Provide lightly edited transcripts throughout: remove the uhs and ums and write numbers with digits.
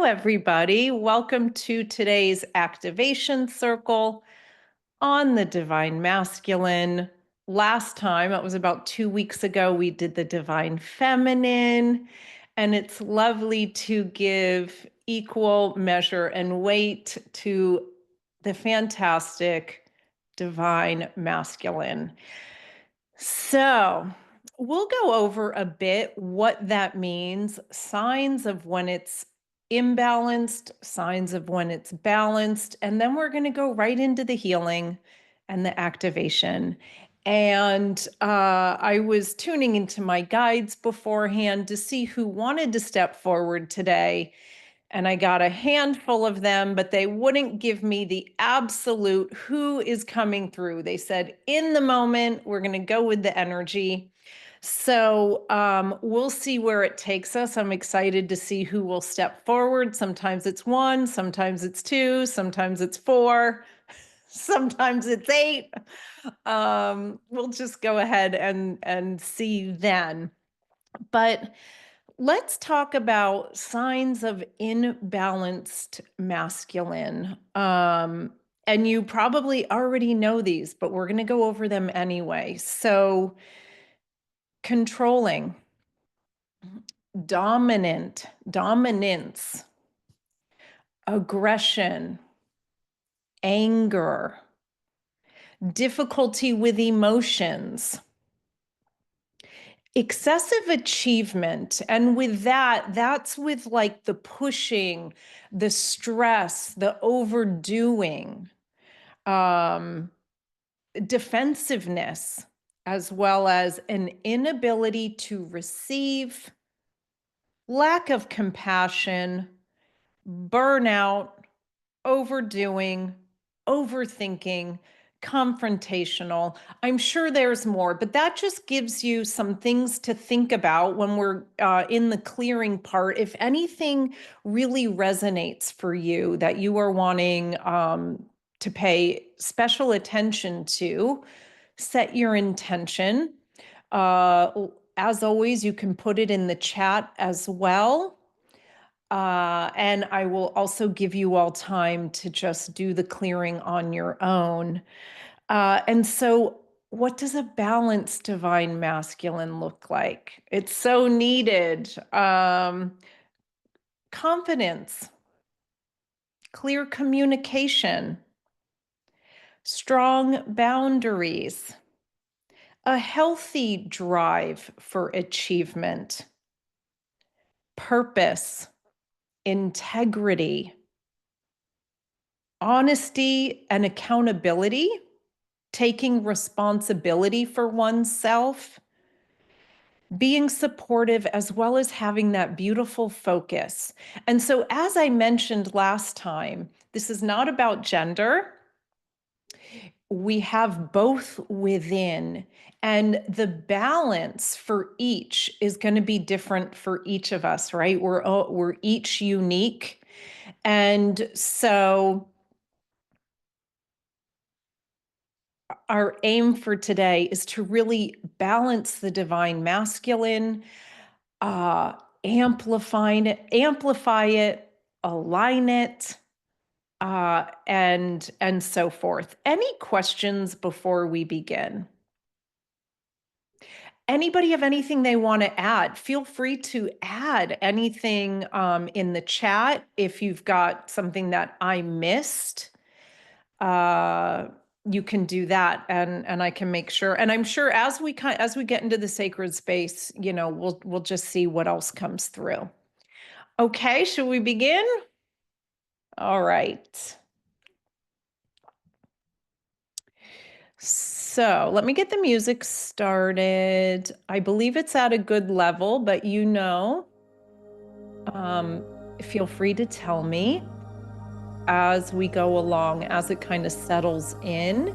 everybody. Welcome to today's activation circle on the Divine Masculine. Last time, it was about 2 weeks ago, we did the Divine Feminine, and it's lovely to give equal measure and weight to the fantastic Divine Masculine. So, we'll go over a bit what that means, signs of when it's imbalanced, signs of when it's balanced, and then we're going to go right into the healing and the activation. And I was tuning into my guides beforehand to see who wanted to step forward today. And I got a handful of them, but they wouldn't give me the absolute who is coming through. They said, in the moment, we're going to go with the energy. So we'll see where it takes us. I'm excited to see who will step forward. Sometimes it's one, sometimes it's two, sometimes it's four, sometimes it's eight. We'll just go ahead and see then. But let's talk about signs of imbalanced masculine. And you probably already know these, but we're going to go over them anyway. So, controlling, dominance, aggression, anger, difficulty with emotions, excessive achievement. And with that, that's with like the pushing, the stress, the overdoing, defensiveness, as well as an inability to receive, lack of compassion, burnout, overdoing, overthinking, confrontational. I'm sure there's more, but that just gives you some things to think about when we're in the clearing part. If anything really resonates for you that you are wanting to pay special attention to, set your intention. As always, you can put it in the chat as well. And I will also give you all time to just do the clearing on your own. And so, what does a balanced divine masculine look like? It's so needed. Confidence, clear communication, strong boundaries, a healthy drive for achievement, purpose, integrity, honesty and accountability, taking responsibility for oneself, being supportive, as well as having that beautiful focus. And so, as I mentioned last time, this is not about gender. We have both within, and the balance for each is going to be different for each of us, right? We're each unique. And so our aim for today is to really balance the divine masculine, amplify it, align it, and so forth. Any questions before we begin? Anybody have anything they want to add? Feel free to add anything in the chat if you've got something that I missed. You can do that, and I can make sure. And I'm sure as we get into the sacred space, we'll just see what else comes through. Okay, should we begin? All right. So let me get the music started. I believe it's at a good level, but feel free to tell me as we go along, as it kind of settles in.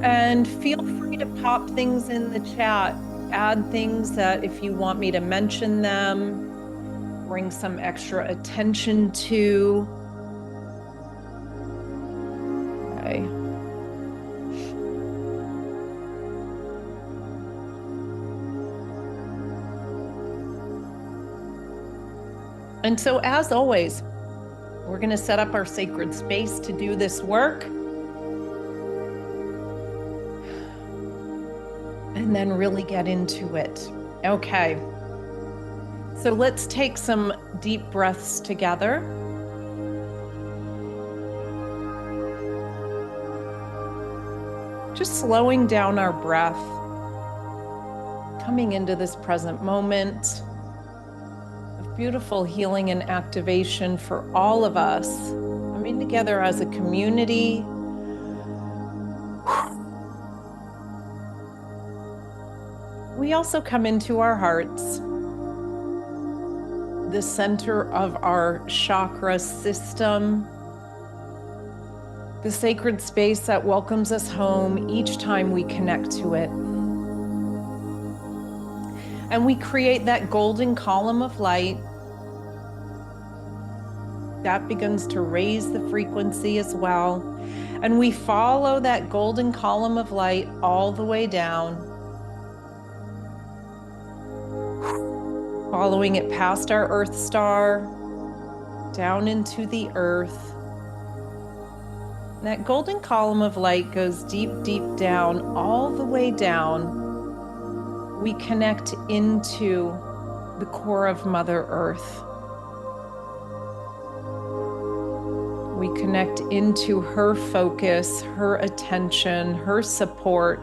And feel free to pop things in the chat, add things that if you want me to mention them, bring some extra attention to. Okay. And so, as always, we're going to set up our sacred space to do this work. And then really get into it. Okay. So let's take some deep breaths together. Just slowing down our breath, coming into this present moment of beautiful healing and activation for all of us, coming together as a community. We also come into our hearts, the center of our chakra system, the sacred space that welcomes us home each time we connect to it. And we create that golden column of light that begins to raise the frequency as well. And we follow that golden column of light all the way down, following it past our Earth star, down into the Earth. That golden column of light goes deep, deep down, all the way down. We connect into the core of Mother Earth. We connect into her focus, her attention, her support,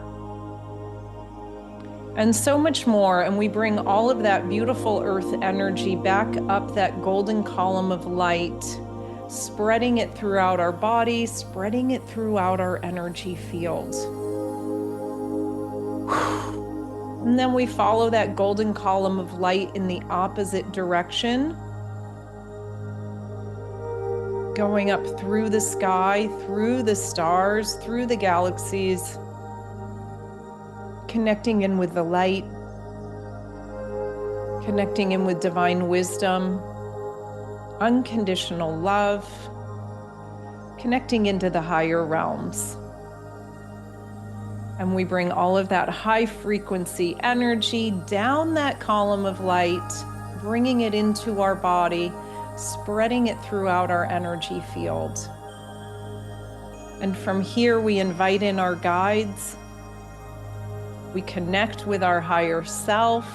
and so much more. And we bring all of that beautiful earth energy back up that golden column of light, spreading it throughout our body, spreading it throughout our energy field. And then we follow that golden column of light in the opposite direction, going up through the sky, through the stars, through the galaxies, connecting in with the light, connecting in with divine wisdom, unconditional love, connecting into the higher realms. And we bring all of that high frequency energy down that column of light, bringing it into our body, spreading it throughout our energy field. And from here, we invite in our guides. We connect with our higher self,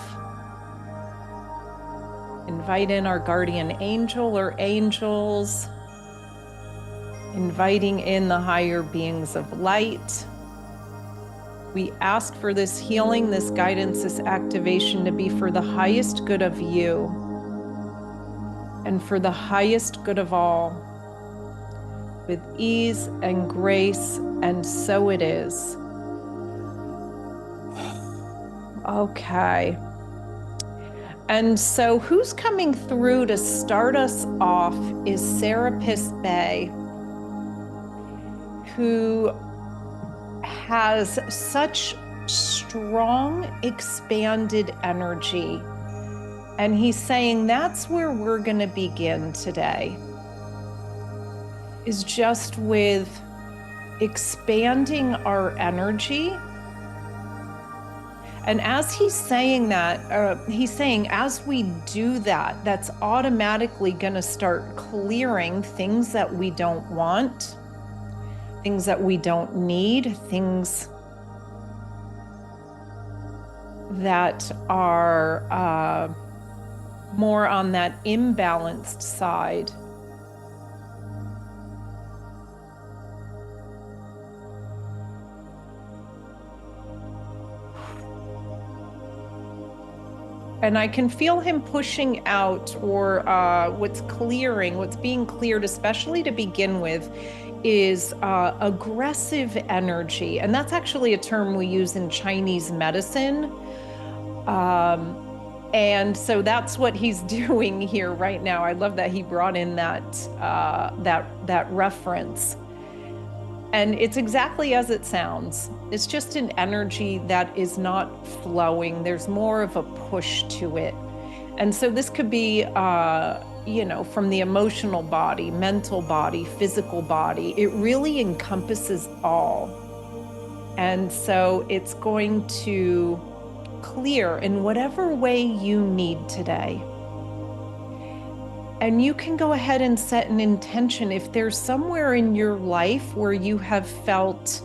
invite in our guardian angel or angels, inviting in the higher beings of light. We ask for this healing, this guidance, this activation to be for the highest good of you and for the highest good of all, with ease and grace, and so it is. Okay. And so who's coming through to start us off is Serapis Bey, who has such strong, expanded energy. And he's saying that's where we're going to begin today, is just with expanding our energy. And as he's saying that, he's saying as we do that, that's automatically going to start clearing things that we don't want, things that we don't need, things that are more on that imbalanced side. And I can feel him pushing out, or what's being cleared, especially to begin with, is aggressive energy. And that's actually a term we use in Chinese medicine. And so that's what he's doing here right now. I love that he brought in that reference. And it's exactly as it sounds. It's just an energy that is not flowing. There's more of a push to it. And so this could be, from the emotional body, mental body, physical body. It really encompasses all. And so it's going to clear in whatever way you need today. And you can go ahead and set an intention. If there's somewhere in your life where you have felt,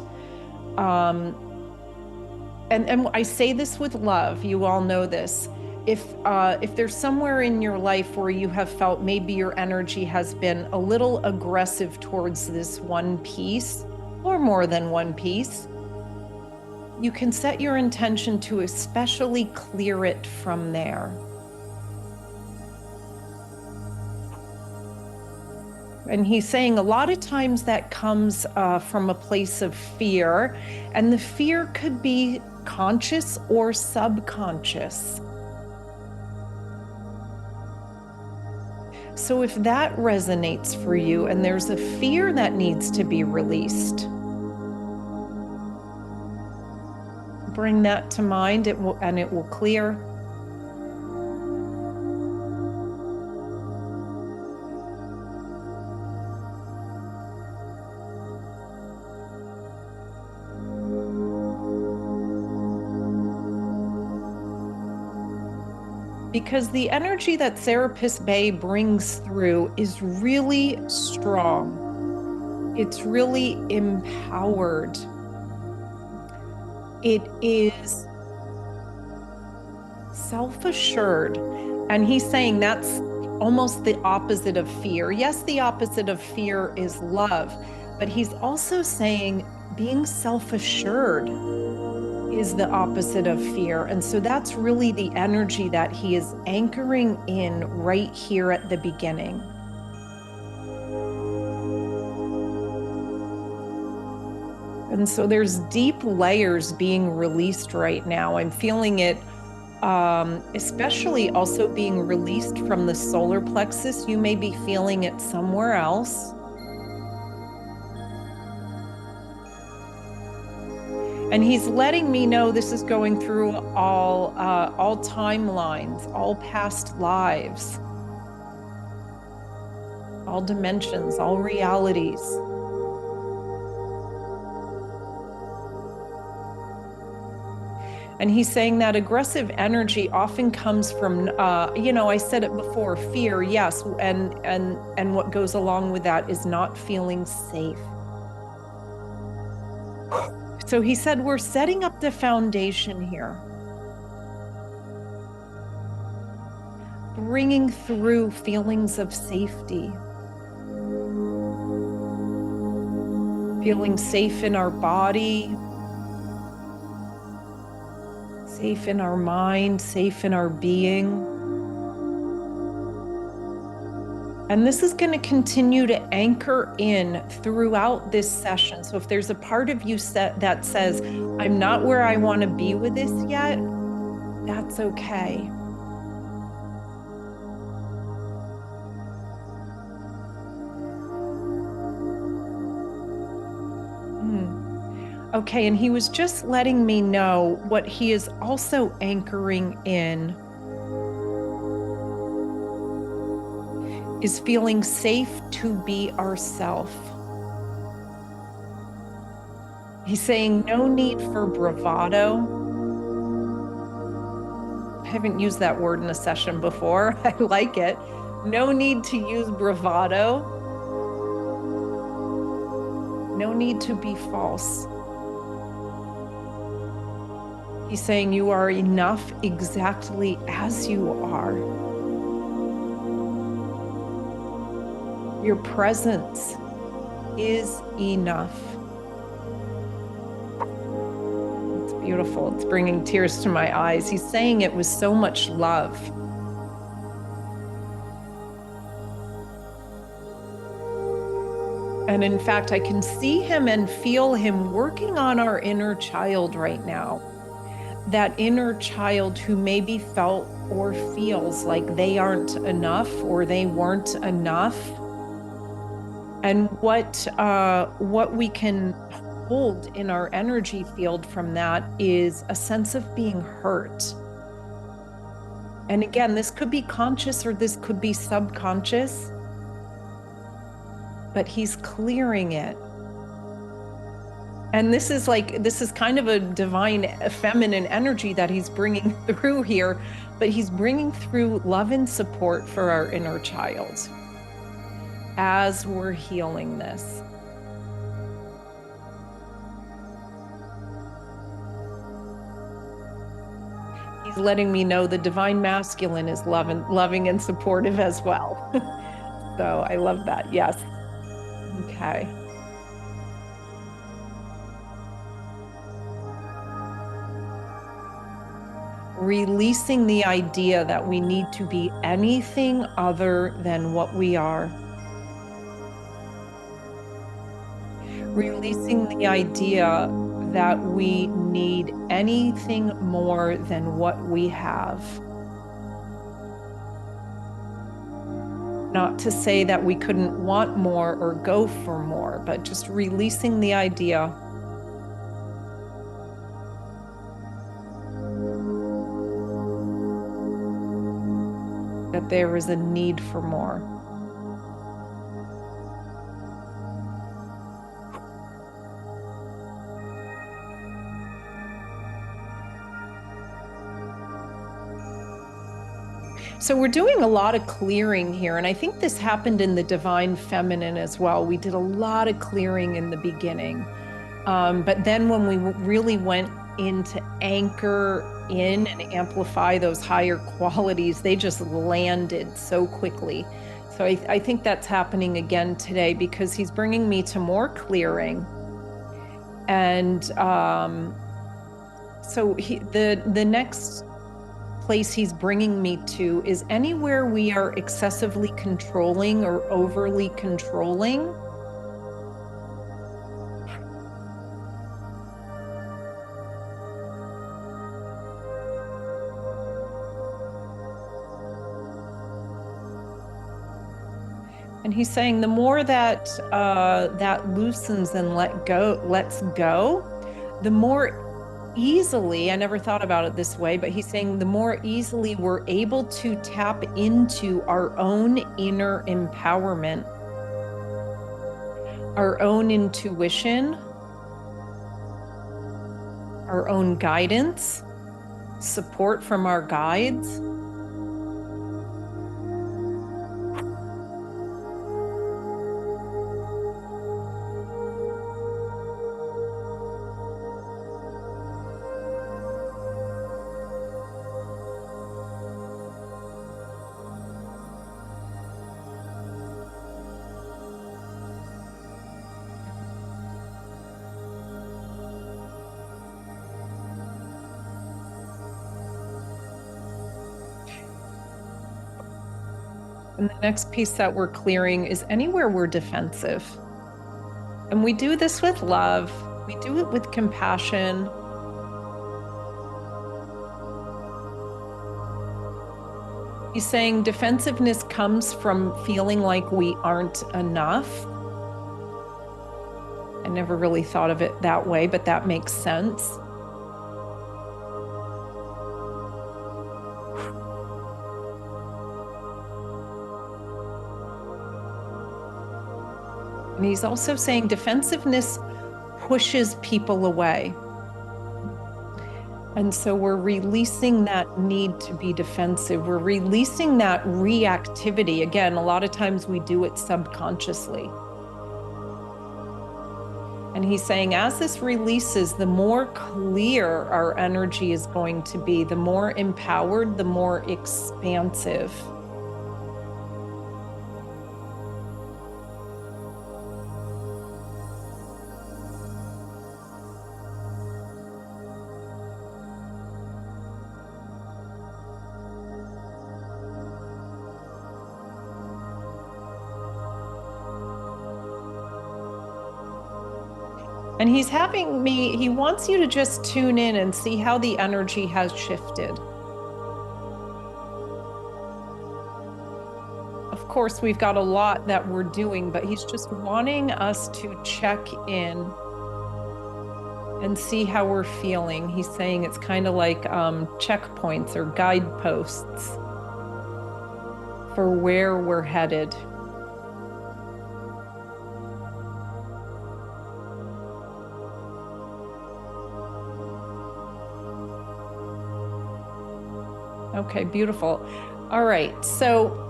and I say this with love, you all know this. If there's somewhere in your life where you have felt maybe your energy has been a little aggressive towards this one piece or more than one piece, you can set your intention to especially clear it from there. And he's saying a lot of times that comes from a place of fear, and the fear could be conscious or subconscious. So if that resonates for you and there's a fear that needs to be released, bring that to mind, it will clear. Because the energy that Serapis Bey brings through is really strong. It's really empowered. It is self-assured. And he's saying that's almost the opposite of fear. Yes, the opposite of fear is love, but he's also saying being self-assured is the opposite of fear. And so that's really the energy that he is anchoring in right here at the beginning. And so there's deep layers being released right now. I'm feeling it, especially also being released from the solar plexus. You may be feeling it somewhere else. And he's letting me know this is going through all timelines, all past lives, all dimensions, all realities. And he's saying that aggressive energy often comes from, I said it before, fear, yes, and what goes along with that is not feeling safe. So he said, we're setting up the foundation here, bringing through feelings of safety, feeling safe in our body, safe in our mind, safe in our being. And this is going to continue to anchor in throughout this session. So if there's a part of you that says, I'm not where I want to be with this yet, that's okay. Okay, and he was just letting me know what he is also anchoring in is feeling safe to be ourself. He's saying no need for bravado. I haven't used that word in a session before. I like it. No need to use bravado. No need to be false. He's saying you are enough exactly as you are. Your presence is enough. It's beautiful. It's bringing tears to my eyes. He's saying it with so much love. And in fact, I can see him and feel him working on our inner child right now. That inner child who maybe felt or feels like they aren't enough or they weren't enough. And what we can hold in our energy field from that is a sense of being hurt. And again, this could be conscious or this could be subconscious, but he's clearing it. And this is kind of a divine feminine energy that he's bringing through here, but he's bringing through love and support for our inner child as we're healing this. He's letting me know the divine masculine is loving and supportive as well. So I love that. Yes. Okay. Releasing the idea that we need to be anything other than what we are. Releasing the idea that we need anything more than what we have. Not to say that we couldn't want more or go for more, but just releasing the idea that there is a need for more. So we're doing a lot of clearing here, and I think this happened in the divine feminine as well. We did a lot of clearing in the beginning. But then when we really went in to anchor in and amplify those higher qualities, they just landed so quickly. So I think that's happening again today because he's bringing me to more clearing. And so the next place he's bringing me to is anywhere we are excessively controlling or overly controlling. And he's saying the more that that loosens and lets go, the more easily, I never thought about it this way, but he's saying the more easily we're able to tap into our own inner empowerment, our own intuition, our own guidance, support from our guides. And the next piece that we're clearing is anywhere we're defensive. And we do this with love. We do it with compassion. He's saying defensiveness comes from feeling like we aren't enough. I never really thought of it that way, but that makes sense. And he's also saying defensiveness pushes people away. And so we're releasing that need to be defensive. We're releasing that reactivity. Again, a lot of times we do it subconsciously. And he's saying as this releases, the more clear our energy is going to be, the more empowered, the more expansive. And he's having me, he wants you to just tune in and see how the energy has shifted. Of course, we've got a lot that we're doing, but he's just wanting us to check in and see how we're feeling. He's saying it's kind of like checkpoints or guideposts for where we're headed. Okay, beautiful. All right, so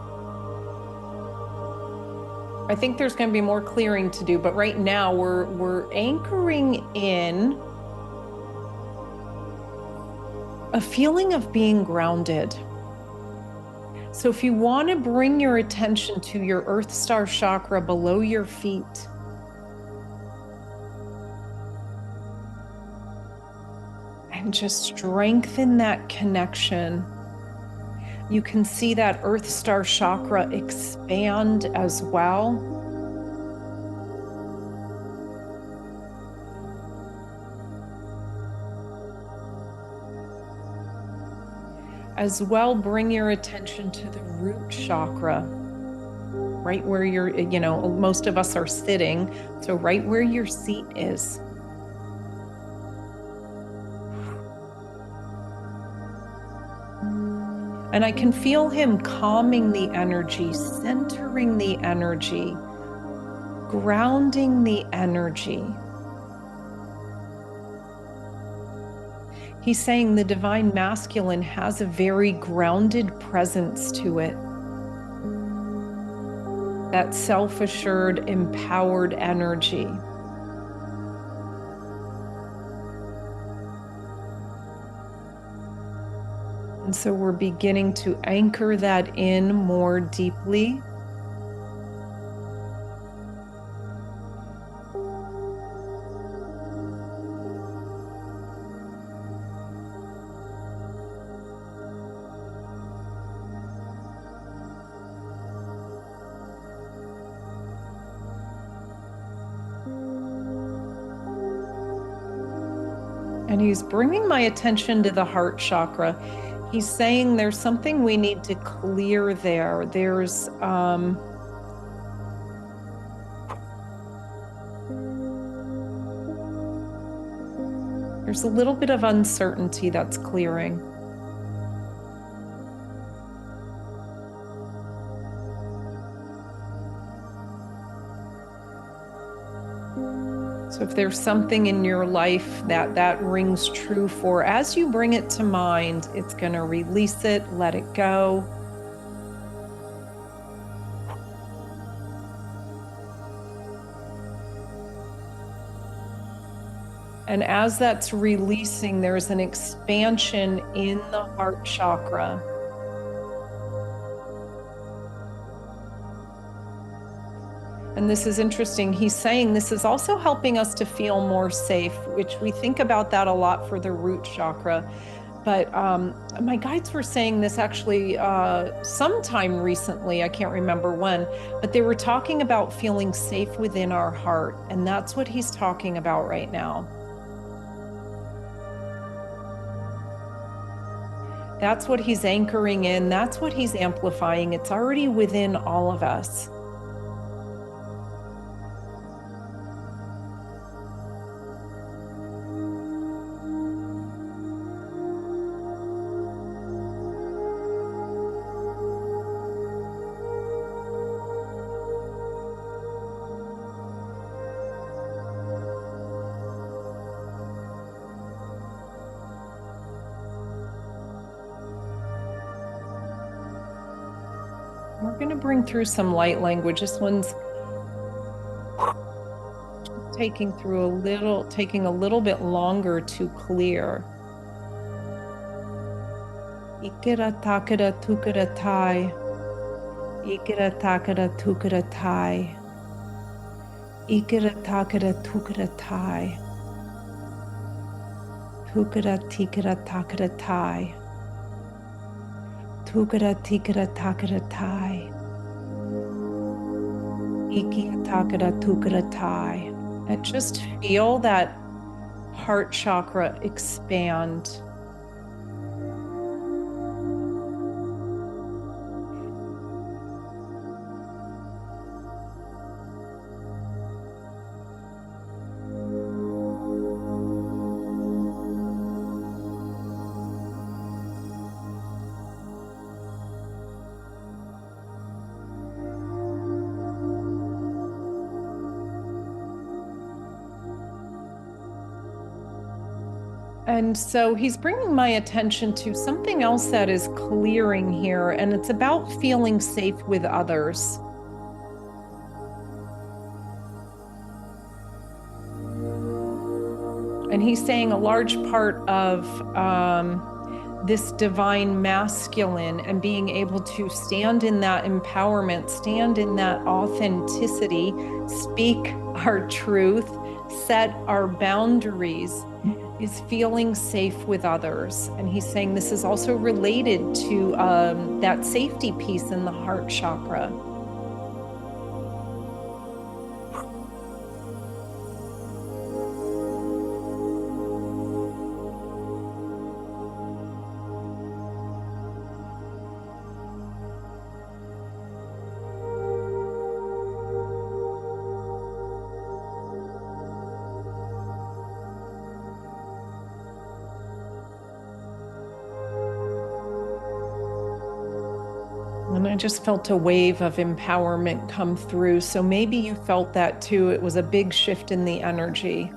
I think there's going to be more clearing to do, but right now we're anchoring in a feeling of being grounded. So if you want to bring your attention to your Earth Star chakra below your feet, and just strengthen that connection. You can see that Earth Star chakra expand as well. As well, bring your attention to the root chakra, right where most of us are sitting. So right where your seat is. And I can feel him calming the energy, centering the energy, grounding the energy. He's saying the divine masculine has a very grounded presence to it. That self-assured, empowered energy. And so we're beginning to anchor that in more deeply. And he's bringing my attention to the heart chakra. He's saying there's something we need to clear there. There's a little bit of uncertainty that's clearing. So if there's something in your life that rings true for, as you bring it to mind, it's going to release it, let it go. And as that's releasing, there's an expansion in the heart chakra. And this is interesting. He's saying this is also helping us to feel more safe, which we think about that a lot for the root chakra. But my guides were saying this actually sometime recently, I can't remember when, but they were talking about feeling safe within our heart. And that's what he's talking about right now. That's what he's anchoring in. That's what he's amplifying. It's already within all of us. We're going to bring through some light language. This one's taking a little bit longer to clear. Ikira takara tukara tai. Ikira takara tukara tai. Ikira takara tukara tai. Tukara tikara takara tai. Tukara tikara takara tai. Ikia takara tukara tai. And just feel that heart chakra expand. And so he's bringing my attention to something else that is clearing here, and it's about feeling safe with others. And he's saying a large part of this divine masculine and being able to stand in that empowerment, stand in that authenticity, speak our truth, set our boundaries, is feeling safe with others. And he's saying this is also related to that safety piece in the heart chakra. And I just felt a wave of empowerment come through. So maybe you felt that too. It was a big shift in the energy.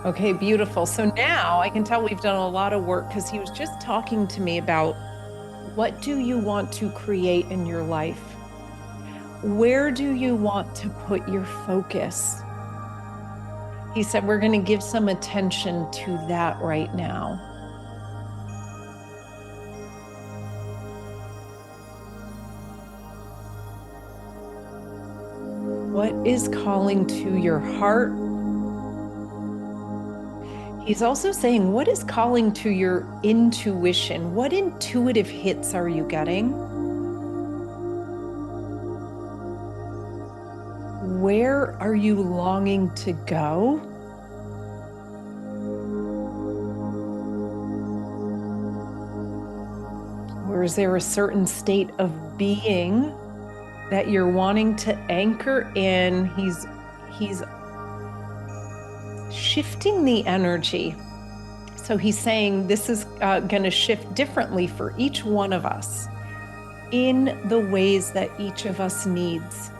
Okay, beautiful. So now I can tell we've done a lot of work because he was just talking to me about what do you want to create in your life? Where do you want to put your focus? He said, we're going to give some attention to that right now. What is calling to your heart? He's also saying, what is calling to your intuition? What intuitive hits are you getting? Where are you longing to go? Or is there a certain state of being that you're wanting to anchor in? He's shifting the energy. So he's saying this is going to shift differently for each one of us in the ways that each of us needs.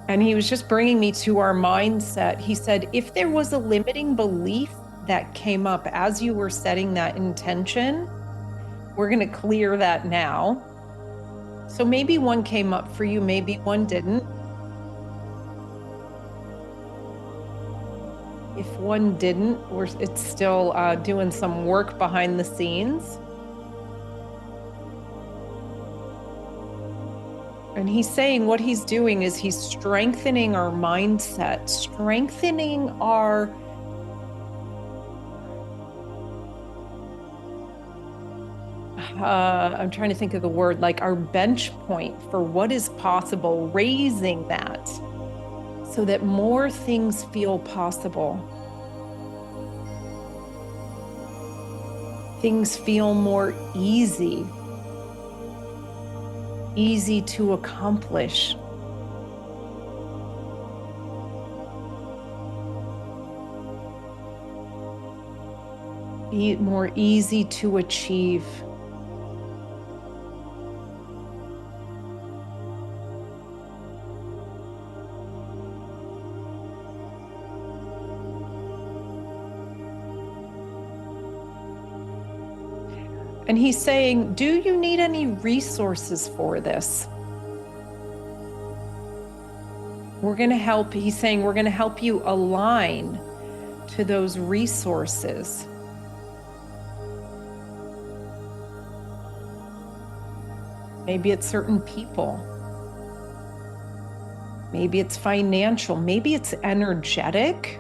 And he was just bringing me to our mindset. He said, if there was a limiting belief that came up as you were setting that intention, we're going to clear that now. So maybe one came up for you, maybe one didn't. If one didn't, it's still doing some work behind the scenes. And he's saying what he's doing is he's strengthening our mindset, strengthening our I'm trying to think of the word, like our bench point for what is possible, raising that so that more things feel possible. Things feel more easy to accomplish. More easy to achieve. And he's saying, do you need any resources for this? We're going to help. He's saying, we're going to help you align to those resources. Maybe it's certain people. Maybe it's financial. Maybe it's energetic.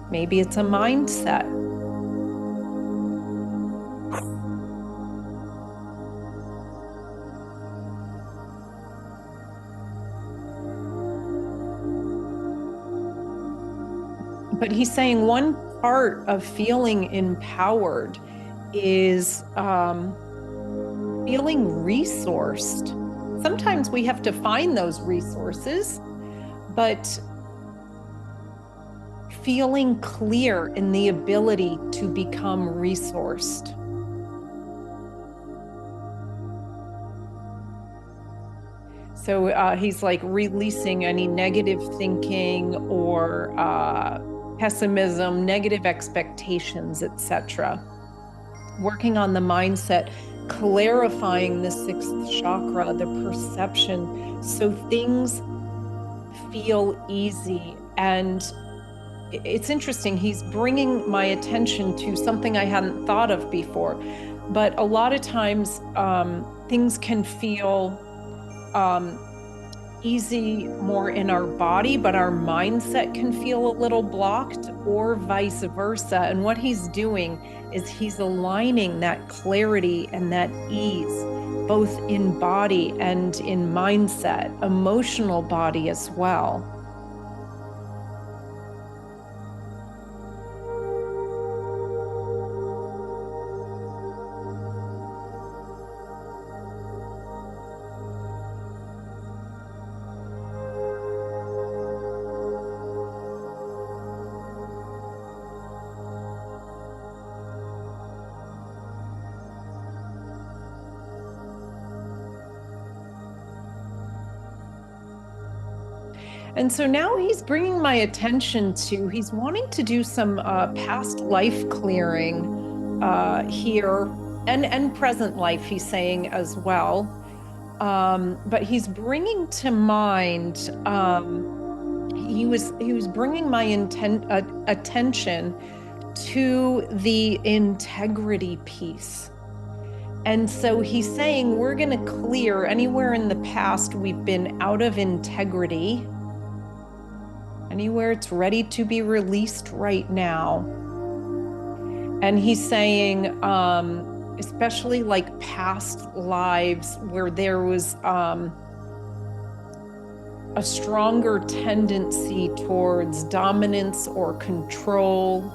Maybe it's a mindset. But he's saying one part of feeling empowered is feeling resourced. Sometimes we have to find those resources, but feeling clear in the ability to become resourced. So he's like releasing any negative thinking or pessimism, negative expectations, etc. Working on the mindset, clarifying the sixth chakra, the perception, so things feel easy. And it's interesting, he's bringing my attention to something I hadn't thought of before. But a lot of times things can feel easy more in our body, but our mindset can feel a little blocked, or vice versa. And what he's doing is he's aligning that clarity and that ease, both in body and in mindset, emotional body as well. And so now he's bringing my attention to, he's wanting to do some past life clearing here, and present life, he's saying as well. But he's bringing to mind, he was bringing my attention to the integrity piece. And so he's saying we're going to clear anywhere in the past we've been out of integrity, anywhere it's ready to be released right now. And he's saying, especially like past lives where there was a stronger tendency towards dominance or control,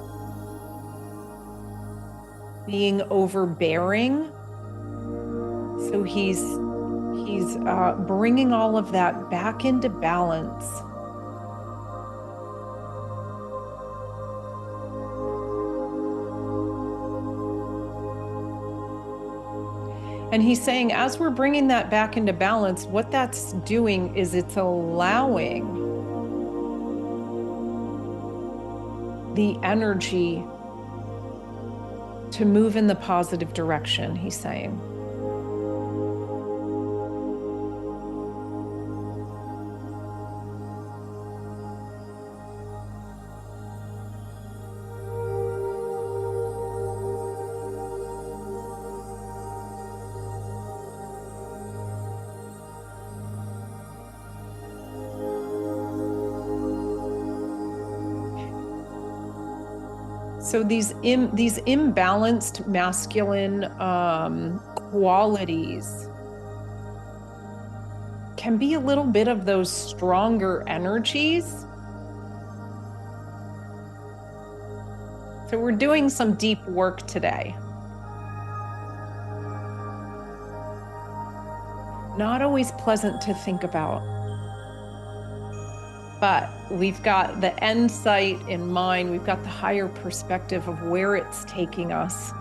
being overbearing. So he's bringing all of that back into balance. And he's saying, as we're bringing that back into balance, what that's doing is it's allowing the energy to move in the positive direction, he's saying. So these imbalanced masculine qualities can be a little bit of those stronger energies. So we're doing some deep work today. Not always pleasant to think about. But we've got the end sight in mind. We've got the higher perspective of where it's taking us.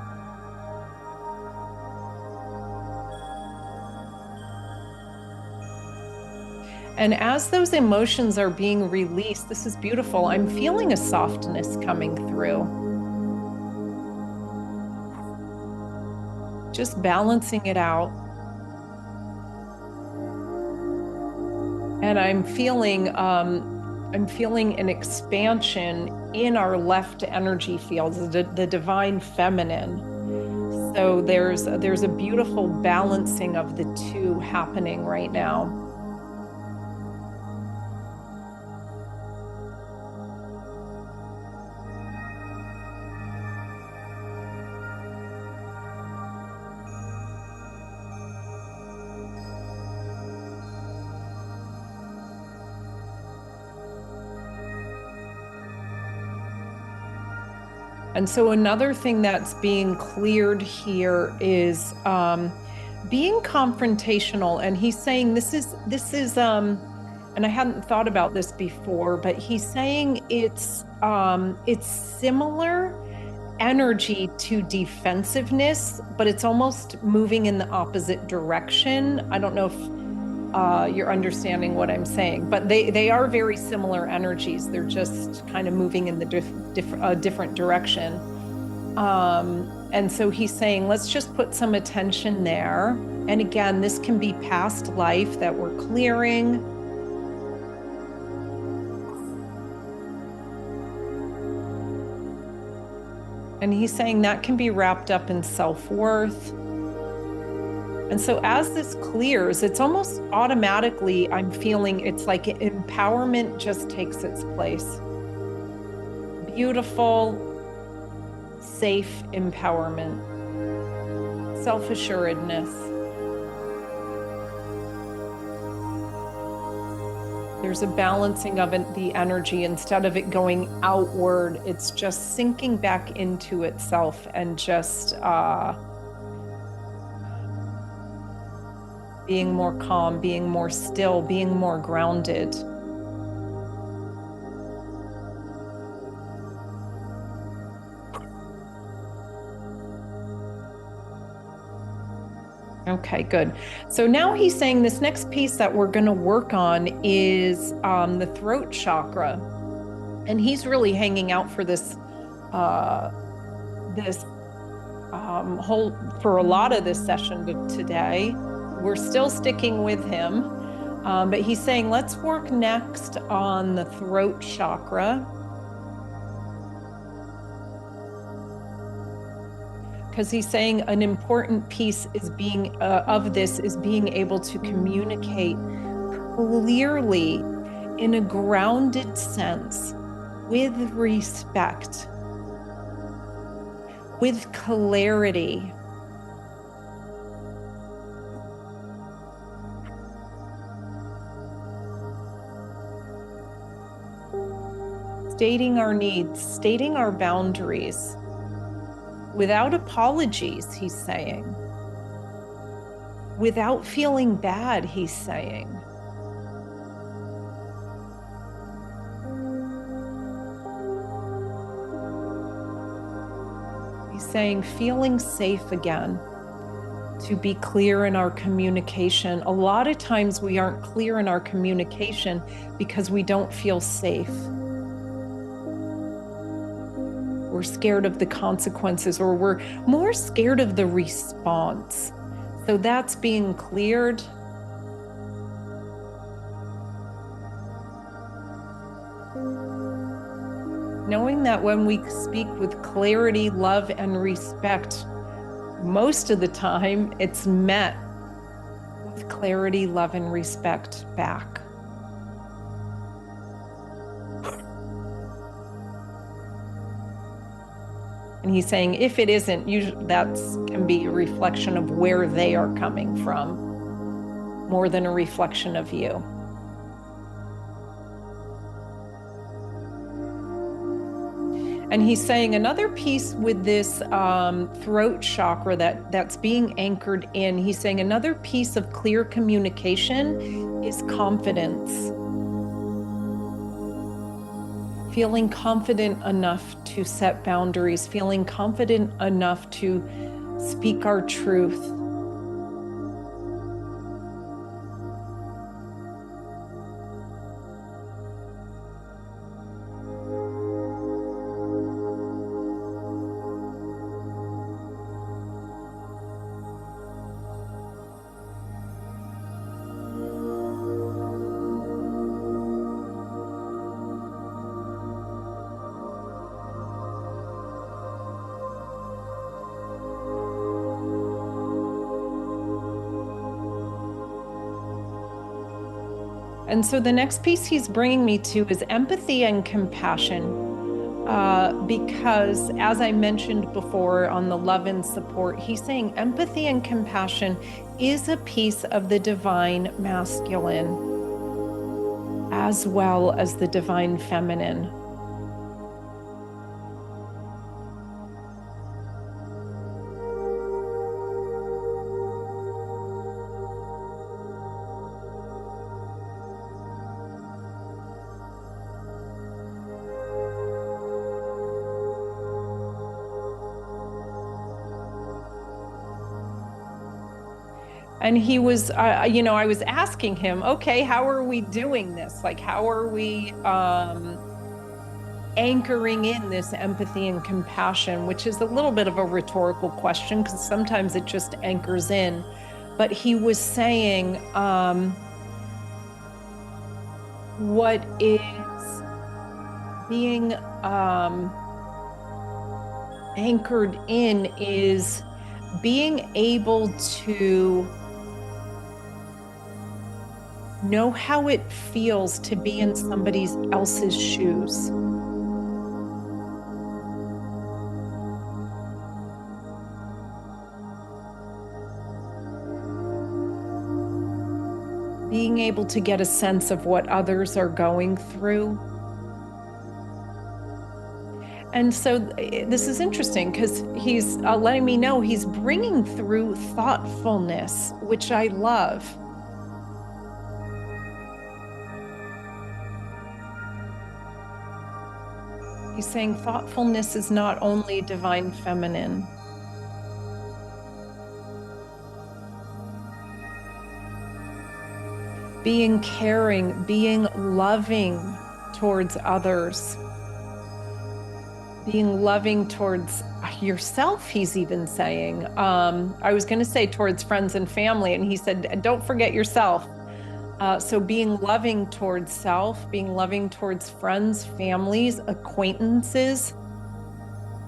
And as those emotions are being released, this is beautiful. I'm feeling a softness coming through. Just balancing it out. And I'm feeling an expansion in our left energy fields, the divine feminine. So there's a beautiful balancing of the two happening right now. And so another thing that's being cleared here is being confrontational, and he's saying this is and I hadn't thought about this before, but he's saying it's similar energy to defensiveness, but it's almost moving in the opposite direction. I don't know if you're understanding what I'm saying, but they are very similar energies. They're just kind of moving in the different direction. And so he's saying, let's just put some attention there. And again, this can be past life that we're clearing. And he's saying that can be wrapped up in self-worth. And so as this clears, it's almost automatically, I'm feeling it's like empowerment just takes its place. Beautiful, safe empowerment, self-assuredness. There's a balancing of the energy. Instead of it going outward, it's just sinking back into itself and just being more calm, being more still, being more grounded. Okay, good. So now he's saying this next piece that we're going to work on is the throat chakra. And he's really hanging out for this for a lot of this session today. We're still sticking with him, but he's saying, let's work next on the throat chakra. Because he's saying an important piece is being able to communicate clearly in a grounded sense, with respect, with clarity. Stating our needs, stating our boundaries. Without apologies, he's saying. Without feeling bad, he's saying. He's saying feeling safe again, to be clear in our communication. A lot of times we aren't clear in our communication because we don't feel safe. We're scared of the consequences, or we're more scared of the response. So that's being cleared. Knowing that when we speak with clarity, love, and respect, most of the time it's met with clarity, love, and respect back. And he's saying, if it isn't, usually that can be a reflection of where they are coming from, more than a reflection of you. And he's saying another piece with this throat chakra that's being anchored in, he's saying another piece of clear communication is confidence. Feeling confident enough to set boundaries, feeling confident enough to speak our truth. And so the next piece he's bringing me to is empathy and compassion. Because as I mentioned before on the love and support, he's saying empathy and compassion is a piece of the divine masculine as well as the divine feminine. And he was, I was asking him, okay, how are we doing this? Like, how are we anchoring in this empathy and compassion, which is a little bit of a rhetorical question because sometimes it just anchors in. But he was saying, what is being anchored in is being able to know how it feels to be in somebody else's shoes. Being able to get a sense of what others are going through. And so this is interesting because he's letting me know he's bringing through thoughtfulness, which I love. He's saying thoughtfulness is not only divine feminine. Being caring, being loving towards others. Being loving towards yourself, he's even saying. I was going to say towards friends and family, and he said, don't forget yourself. So being loving towards self, being loving towards friends, families, acquaintances,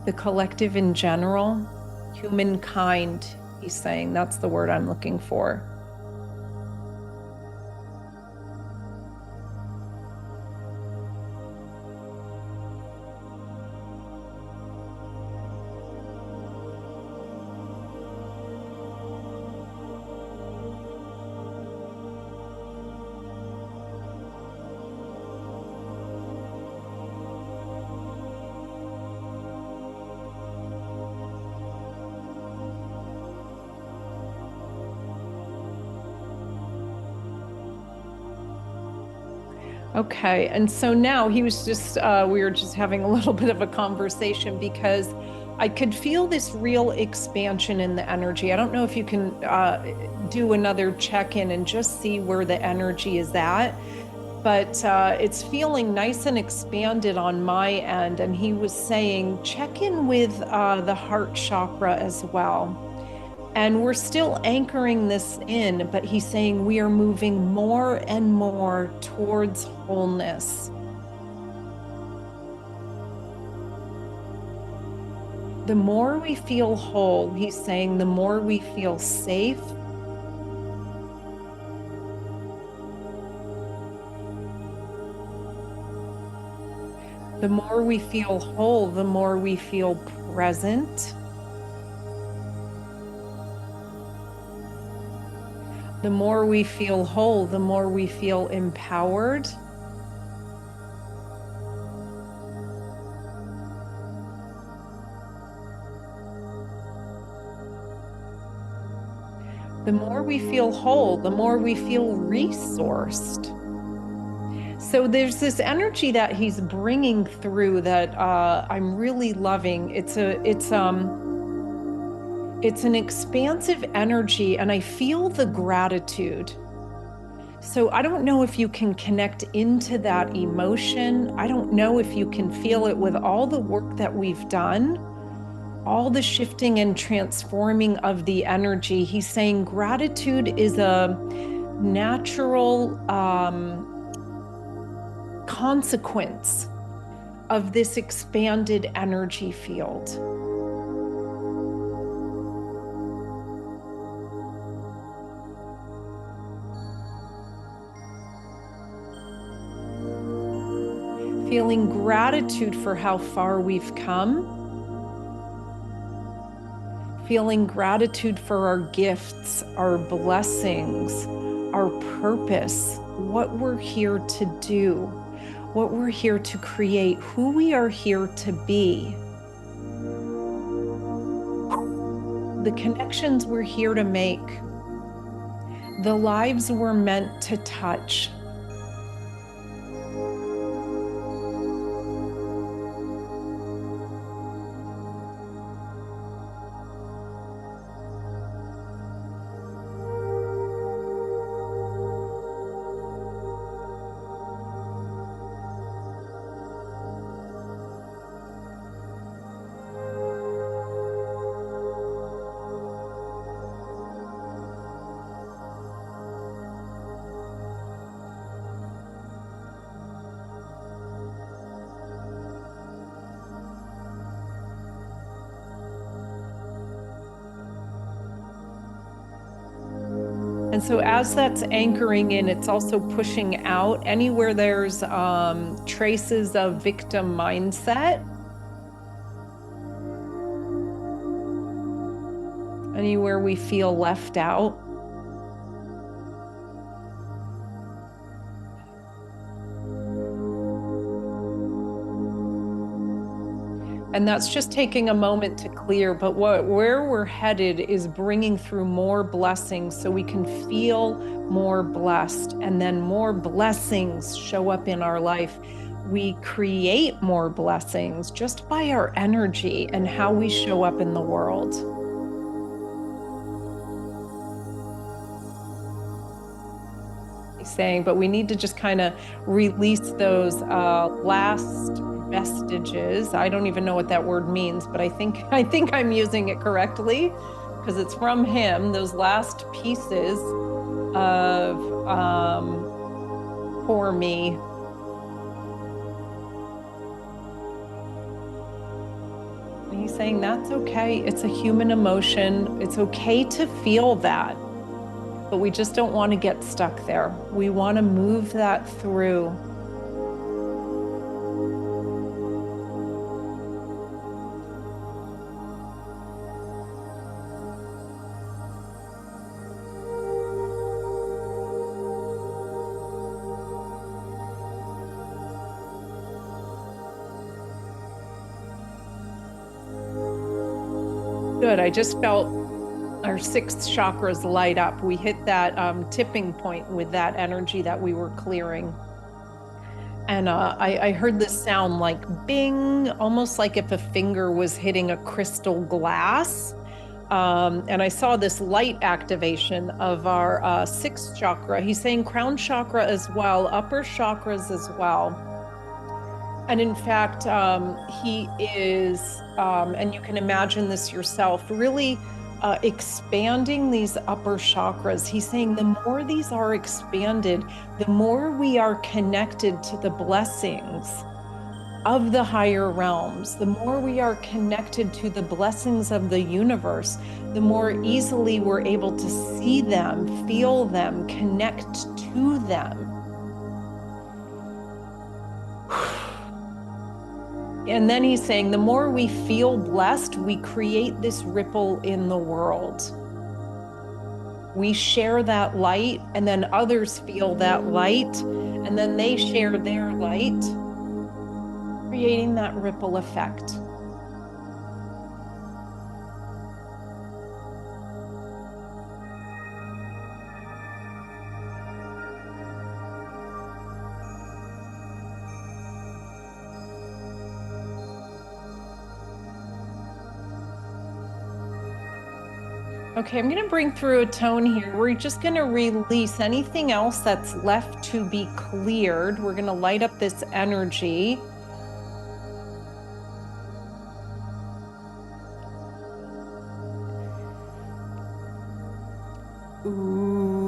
the collective in general, humankind, he's saying. That's the word I'm looking for. Okay, and so now he was just, we were just having a little bit of a conversation because I could feel this real expansion in the energy. I don't know if you can do another check-in and just see where the energy is at, but it's feeling nice and expanded on my end. And he was saying, check in with the heart chakra as well. And we're still anchoring this in, but he's saying we are moving more and more towards wholeness. The more we feel whole, he's saying, the more we feel safe. The more we feel whole, the more we feel present. The more we feel whole, the more we feel empowered. The more we feel whole, the more we feel resourced. So there's this energy that he's bringing through that I'm really loving. It's an expansive energy, and I feel the gratitude. So I don't know if you can connect into that emotion. I don't know if you can feel it with all the work that we've done, all the shifting and transforming of the energy. He's saying gratitude is a natural consequence of this expanded energy field. Feeling gratitude for how far we've come. Feeling gratitude for our gifts, our blessings, our purpose, what we're here to do, what we're here to create, who we are here to be. The connections we're here to make. The lives we're meant to touch. And so as that's anchoring in, it's also pushing out anywhere there's traces of victim mindset, anywhere we feel left out. And that's just taking a moment to clear, but where we're headed is bringing through more blessings so we can feel more blessed, and then more blessings show up in our life. We create more blessings just by our energy and how we show up in the world. He's saying, but we need to just kind of release those last vestiges. I don't even know what that word means, but I think I'm using it correctly because it's from him. Those last pieces of for me. And he's saying that's okay. It's a human emotion. It's okay to feel that, but we just don't want to get stuck there. We want to move that through. Good. I just felt our sixth chakras light up. We hit that tipping point with that energy that we were clearing. And I heard this sound like bing, almost like if a finger was hitting a crystal glass. And I saw this light activation of our sixth chakra. He's saying crown chakra as well, upper chakras as well. And in fact, he is, and you can imagine this yourself, really expanding these upper chakras. He's saying the more these are expanded, the more we are connected to the blessings of the higher realms, the more we are connected to the blessings of the universe, the more easily we're able to see them, feel them, connect to them. And then he's saying, the more we feel blessed, we create this ripple in the world. We share that light, and then others feel that light, and then they share their light, creating that ripple effect. Okay, I'm going to bring through a tone here. We're just going to release anything else that's left to be cleared. We're going to light up this energy. Ooh.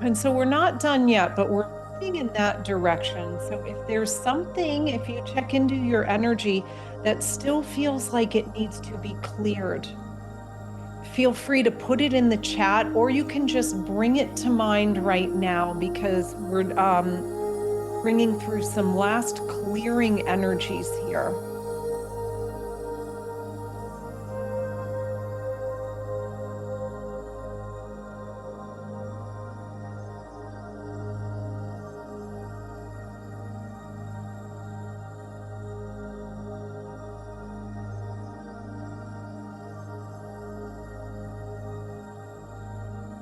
And so we're not done yet, but we're moving in that direction. So if there's something, if you check into your energy that still feels like it needs to be cleared, feel free to put it in the chat, or you can just bring it to mind right now, because we're bringing through some last clearing energies here.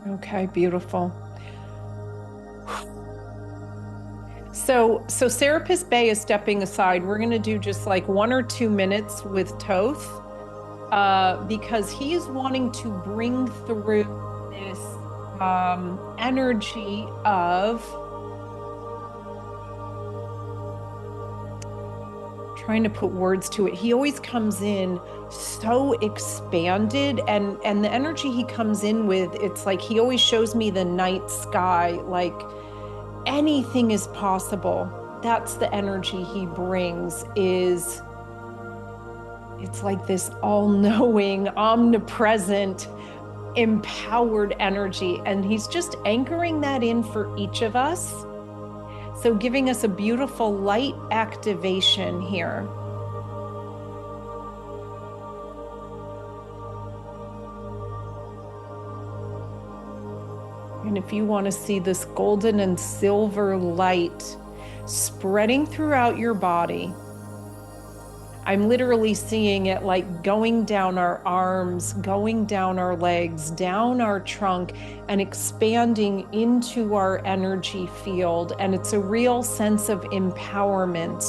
Okay, beautiful. So Serapis Bay is stepping aside. We're going to do just like 1 or 2 minutes with Toth. because he's wanting to bring through this energy of trying to put words to it. He always comes in so expanded, and the energy he comes in with, it's like he always shows me the night sky, like anything is possible. That's the energy he brings. Is it's like this all-knowing, omnipresent, empowered energy, and he's just anchoring that in for each of us. So giving us a beautiful light activation here. And if you want to see this golden and silver light spreading throughout your body, I'm literally seeing it like going down our arms, going down our legs, down our trunk, and expanding into our energy field. And it's a real sense of empowerment.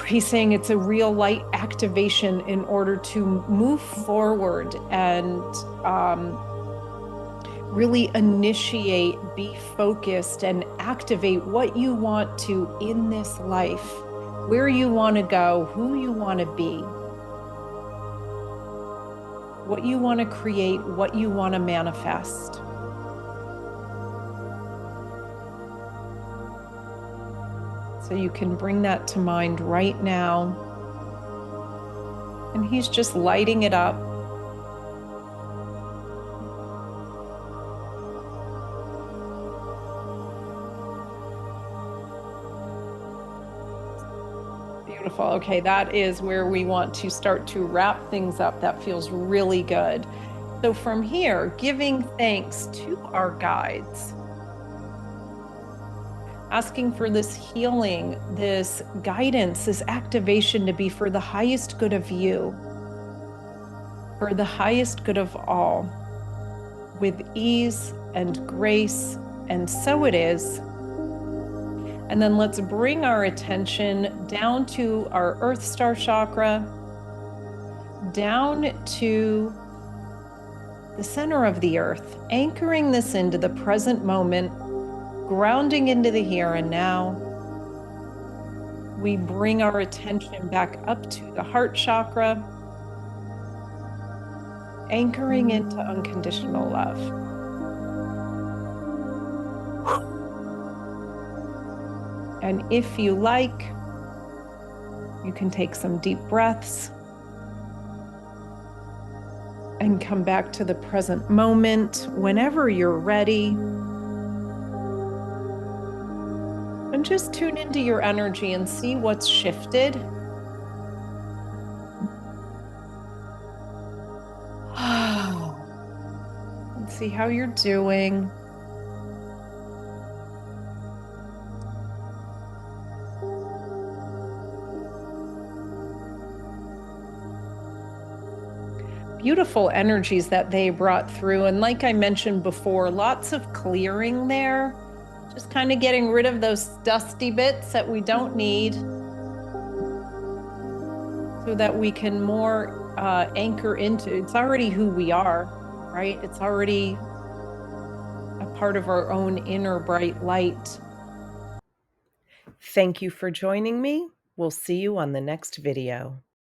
He's saying it's a real light activation in order to move forward and really initiate, be focused, and activate what you want to in this life. Where you want to go, who you want to be, what you want to create, what you want to manifest. So you can bring that to mind right now. And he's just lighting it up. Beautiful. Okay, that is where we want to start to wrap things up. That feels really good. So from here, giving thanks to our guides, asking for this healing, this guidance, this activation to be for the highest good of you, for the highest good of all, with ease and grace, and so it is. And then let's bring our attention down to our Earth Star chakra, down to the center of the earth, anchoring this into the present moment, grounding into the here and now. We bring our attention back up to the heart chakra, anchoring into unconditional love. And if you like, you can take some deep breaths and come back to the present moment whenever you're ready. And just tune into your energy and see what's shifted. And see how you're doing. Beautiful energies that they brought through. And like I mentioned before, lots of clearing there. Just kind of getting rid of those dusty bits that we don't need so that we can more anchor into, it's already who we are, right? It's already a part of our own inner bright light. Thank you for joining me. We'll see you on the next video.